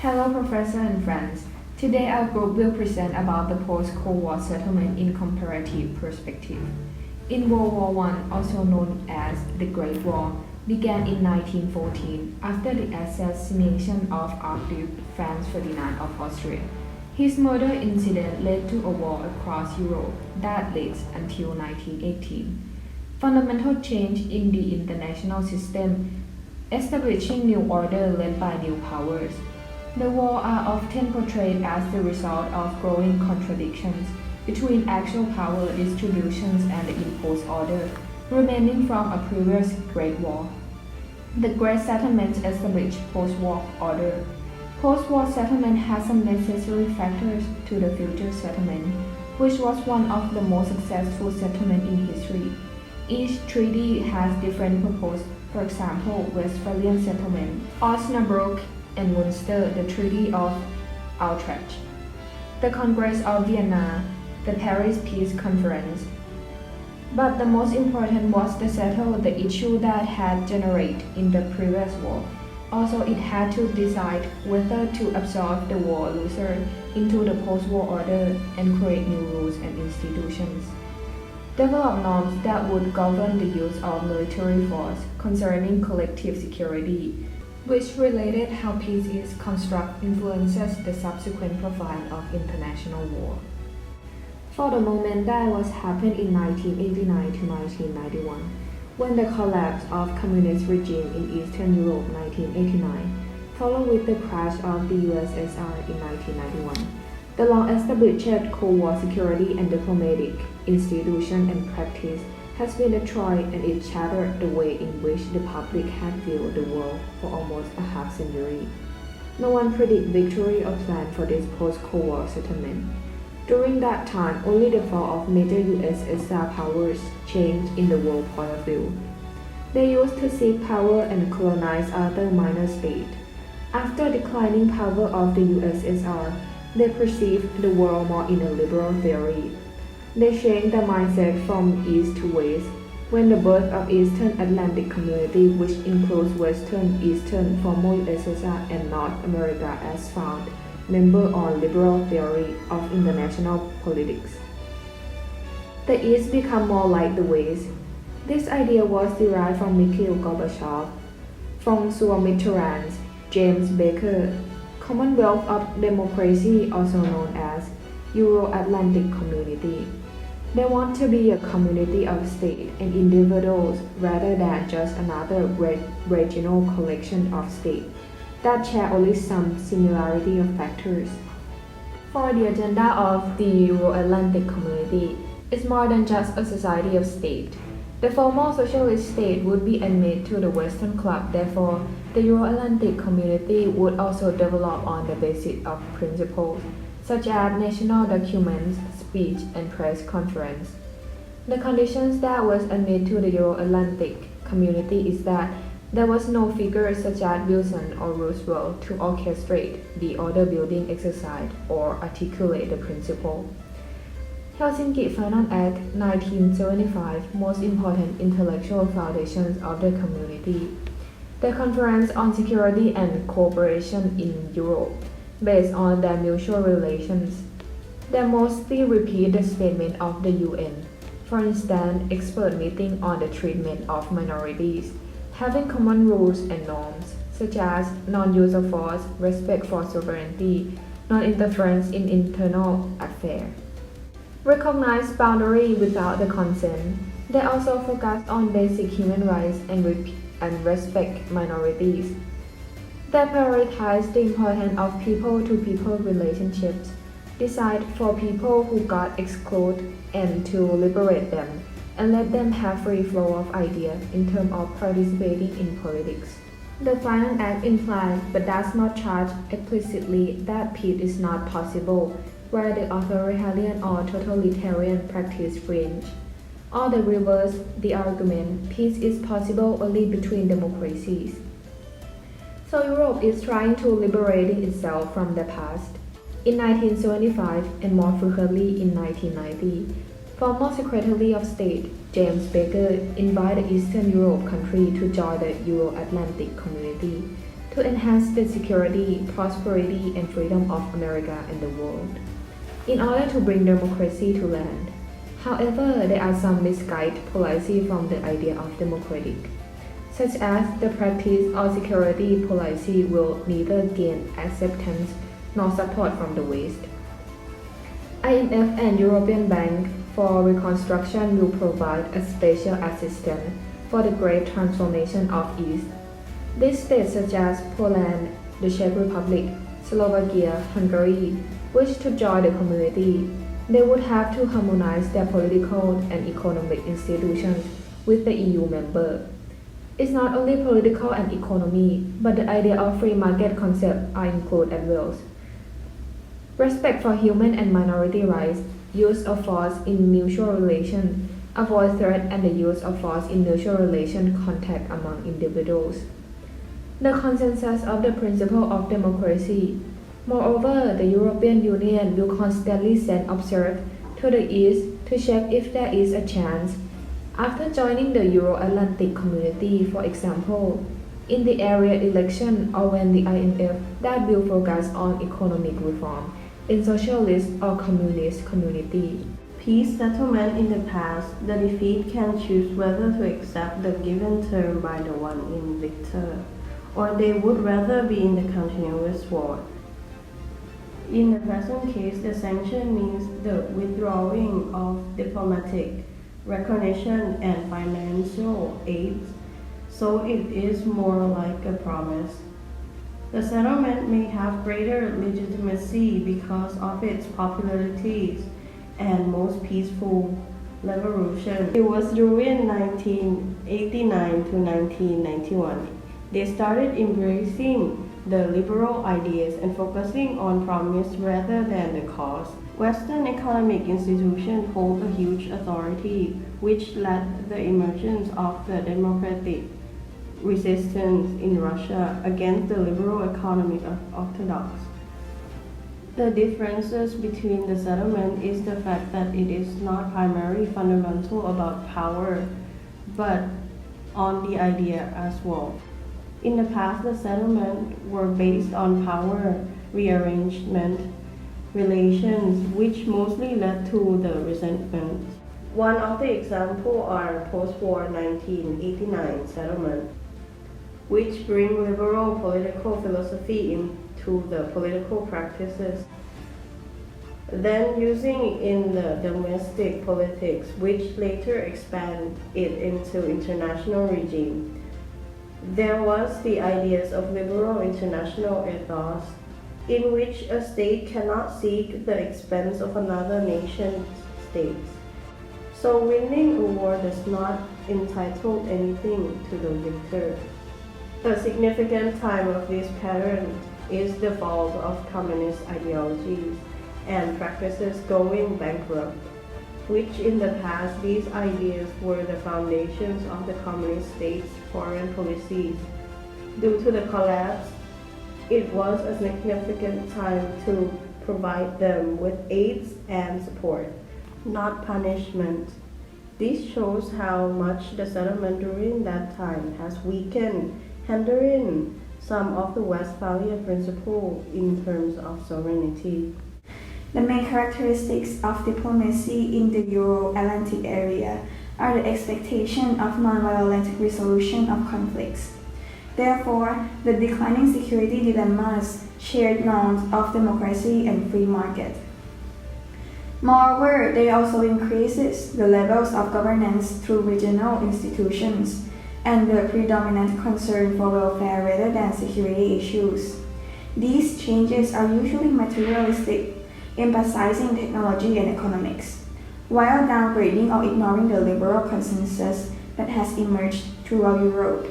Hello, Professor and friends. Today our group will present about the post-Cold War settlement in comparative perspective. In World War I, also known as the Great War, began in 1914 after the assassination of Archduke Franz Ferdinand of Austria. His murder incident led to a war across Europe that lasted until 1918. Fundamental change in the international system, establishing new order led by new powers. The war are often portrayed as the result of growing contradictions between actual power distributions and the imposed order, remaining from a previous Great War. The Great Settlement established post-war order. Post-war settlement has some necessary factors to the future settlement, which was one of the most successful settlements in history. Each treaty has different purpose. For example, Westphalian settlement, Osnabrück, and Munster, the Treaty of Utrecht, the Congress of Vienna, the Paris Peace Conference. But the most important was to settle the issue that had generated in the previous war. Also, it had to decide whether to absorb the war loser into the post-war order and create new rules and institutions. Develop norms that would govern the use of military force concerning collective security, which related how peace is constructed influences the subsequent profile of international war. For the moment that was happened in 1989 to 1991, when the collapse of communist regime in Eastern Europe 1989, followed with the crash of the USSR in 1991. The long-established Cold War security and diplomatic institution and practice has been destroyed, and it shattered the way in which the public had viewed the world for almost a half century. No one predicted victory or planned for this post-Cold War settlement. During that time, only the fall of major USSR powers changed in the world point of view. They used to seek power and colonize other minor states. After declining power of the USSR, they perceived the world more in a liberal theory. They changed their mindset from east to west when the birth of Eastern Atlantic Community, which includes Western, Eastern, former USSR, and North America as found member on liberal theory of international politics. The East became more like the West. This idea was derived from Mikhail Gorbachev, François Mitterrand, James Baker, Commonwealth of Democracy, also known as Euro-Atlantic Community. They want to be a community of states and individuals rather than just another regional collection of states that share only some similarity of factors. For the agenda of the Euro-Atlantic Community is more than just a society of states. The former socialist state would be admitted to the Western Club, therefore, the Euro-Atlantic Community would also develop on the basis of principles such as national documents, speech, and press conference. The conditions that was admitted to the Euro-Atlantic Community is that there was no figure such as Wilson or Roosevelt to orchestrate the order-building exercise or articulate the principle. Helsinki Final Act 1975 most important intellectual foundations of the community. The Conference on Security and Cooperation in Europe, based on their mutual relations. They mostly repeat the statement of the UN. For instance, expert meeting on the treatment of minorities, having common rules and norms, such as non-use of force, respect for sovereignty, non-interference in internal affairs. Recognize boundary without the consent. They also focus on basic human rights and respect minorities. They prioritize the importance of people-to-people relationships, decide for people who got excluded and to liberate them, and let them have free flow of ideas in terms of participating in politics. The Final Act implies but does not charge explicitly that peace is not possible where the authoritarian or totalitarian practice fringe. Or the reverse, the argument, peace is possible only between democracies. So Europe is trying to liberating itself from the past. In 1975 and more frequently in 1990, former Secretary of State James Baker invited Eastern Europe countries to join the Euro-Atlantic Community. to enhance the security, prosperity, and freedom of America and the world, in order to bring democracy to land. However, there are some misguided policies from the idea of democratic, such as the practice of security policy will neither gain acceptance nor support from the West. IMF and European Bank for Reconstruction will provide a special assistance for the great transformation of East. These states such as Poland, the Czech Republic, Slovakia, Hungary wish to join the community. They would have to harmonize their political and economic institutions with the EU member. It's not only political and economy, but the idea of free market concept are included as well. Respect for human and minority rights, use of force in mutual relation, avoid threat and the use of force in mutual relation contact among individuals. The consensus of the principle of democracy. Moreover, the European Union will constantly send observers to the East to check if there is a chance. After joining the Euro-Atlantic community, for example, in the area election or when the IMF that will focus on economic reform in socialist or communist community. Peace settlement in the past, the defeat can choose whether to accept the given term by the one in victor, or they would rather be in the continuous war. In the present case, the sanction means the withdrawing of diplomatic recognition and financial aid, so it is more like a promise. The settlement may have greater legitimacy because of its popularity and most peaceful revolution. It was during 1989 to 1991. They started embracing the liberal ideas and focusing on promise rather than the cause. Western economic institutions hold a huge authority, which led the emergence of the democratic resistance in Russia against the liberal economic orthodox. The differences between the settlement is the fact that it is not primarily fundamental about power, but on the idea as well. In the past, the settlements were based on power rearrangement relations, which mostly led to the resentment. One of the examples are post-war 1989 settlement, which bring liberal political philosophy into the political practices, then using in the domestic politics, which later expand it into international regime. There was the ideas of liberal international ethos, in which a state cannot seek the expense of another nation's states. So winning a war does not entitle anything to the victor. A significant time of this pattern is the fall of communist ideologies and practices going bankrupt, which in the past these ideas were the foundations of the communist state's foreign policies. Due to the collapse, it was a significant time to provide them with aids and support, not punishment. This shows how much the settlement during that time has weakened, hindering some of the Westphalia principles in terms of sovereignty. The main characteristics of diplomacy in the Euro-Atlantic area are the expectation of non-violent resolution of conflicts. Therefore, the declining security dilemmas shared norms of democracy and free market. Moreover, they also increases the levels of governance through regional institutions and the predominant concern for welfare rather than security issues. These changes are usually materialistic, emphasizing technology and economics, while downgrading or ignoring the liberal consensus that has emerged throughout Europe.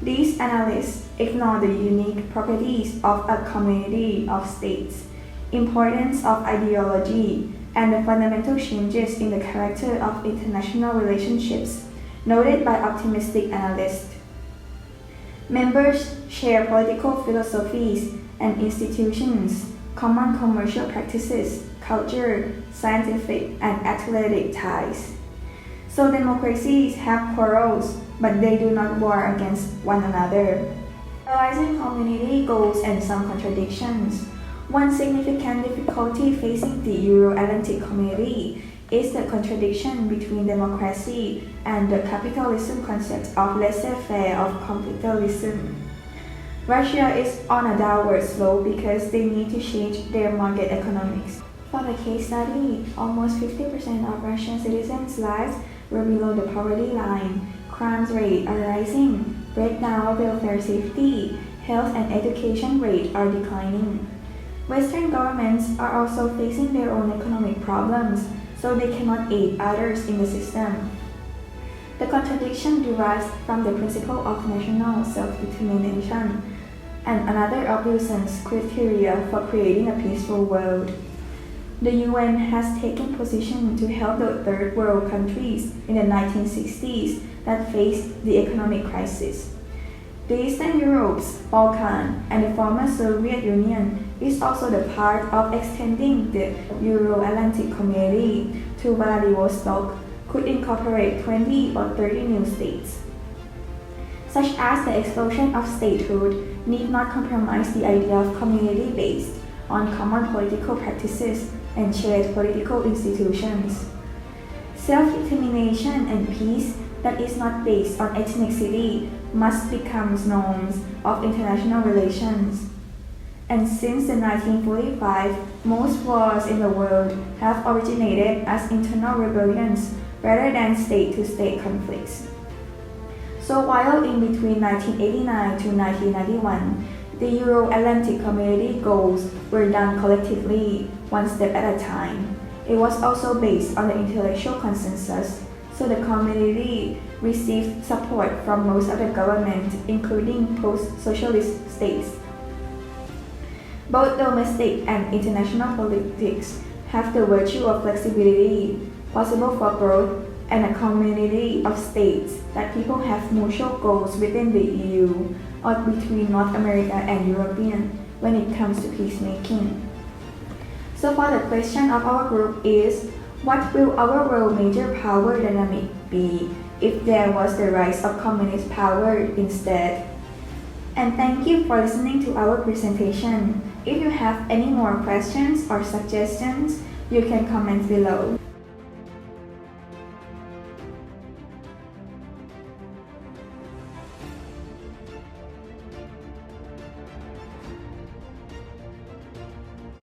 These analysts ignore the unique properties of a community of states, importance of ideology, and the fundamental changes in the character of international relationships noted by optimistic analysts. Members share political philosophies and institutions, common commercial practices, culture, scientific, and athletic ties. So democracies have quarrels, but they do not war against one another. Realizing community goals and some contradictions. One significant difficulty facing the Euro-Atlantic community is the contradiction between democracy and the capitalism concept of laissez-faire of capitalism. Russia is on a downward slope because they need to change their market economics. For the case study, almost 50% of Russian citizens' lives were below the poverty line. Crime rates are rising, breakdown of welfare safety, health and education rates are declining. Western governments are also facing their own economic problems, so they cannot aid others in the system. The contradiction derives from the principle of national self-determination and another of Wilson's criteria for creating a peaceful world. The UN has taken position to help the third world countries in the 1960s that faced the economic crisis. The Eastern Europe's Balkan and the former Soviet Union is also the part of extending the Euro-Atlantic community to Vladivostok could incorporate 20 or 30 new states. Such as the explosion of statehood need not compromise the idea of community based on common political practices and shared political institutions. Self-determination and peace that is not based on ethnicity must become norms of international relations. And since the 1945, most wars in the world have originated as internal rebellions rather than state-to-state conflicts. So while in between 1989 to 1991, the Euro-Atlantic community goals were done collectively, one step at a time. It was also based on the intellectual consensus, so the community received support from most of the government, including post-socialist states. Both domestic and international politics have the virtue of flexibility, possible for growth, and a community of states that people have mutual goals within the EU or between North America and European when it comes to peacemaking. So far the question of our group is, what will our world major power dynamic be if there was the rise of communist power instead? And thank you for listening to our presentation. If you have any more questions or suggestions, you can comment below.